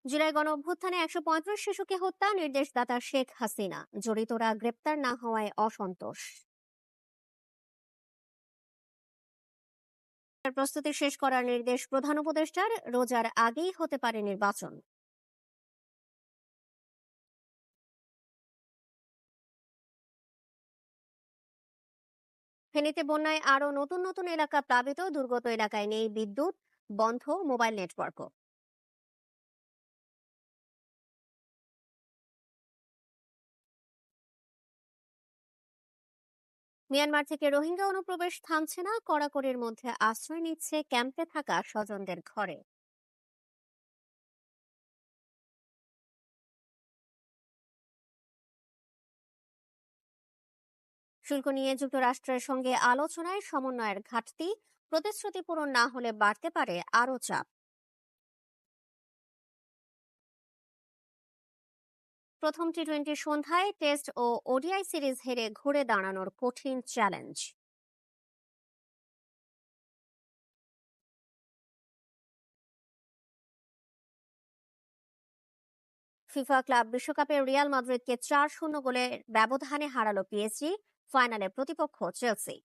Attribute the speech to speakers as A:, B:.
A: জুলাই গণঅভ্যুত্থানে ১৩৫ শিশুকে হত্যা, নির্দেশদাতা শেখ হাসিনা। জড়িতরা গ্রেপ্তার না হওয়ায় অসন্তোষ। প্রস্তুতি শেষ করার নির্দেশ প্রধান উপদেষ্টার। রোজার আগেই হতে পারে নির্বাচন। ফেনীতে বন্যায় আরো নতুন নতুন এলাকা প্লাবিত, দুর্গত এলাকায় নেই বিদ্যুৎ, বন্ধ মোবাইল নেটওয়ার্কও। মিয়ানমার থেকে রোহিঙ্গা অনুপ্রবেশ থামছে না, কড়াকড়ির মধ্যে আশ্রয় নিচ্ছে ক্যাম্পে থাকা স্বজনদের ঘরে। শুল্ক নিয়ে যুক্তরাষ্ট্রের সঙ্গে আলোচনায় সমন্বয়ের ঘাটতি, প্রতিশ্রুতি পূরণ না হলে বাড়তে পারে আরও চাপ। প্রথম টি-20 সন্ধ্যায় টেস্ট ও ওডিআই সিরিজ হেরে ঘুরে দাঁড়ানোর কঠিন চ্যালেঞ্জ। ফিফা ক্লাব বিশ্বকাপে রিয়াল মাদ্রিদকে ৪-০ গোলের ব্যবধানে হারালো পিএসজি, ফাইনালে প্রতিপক্ষ চেলসি।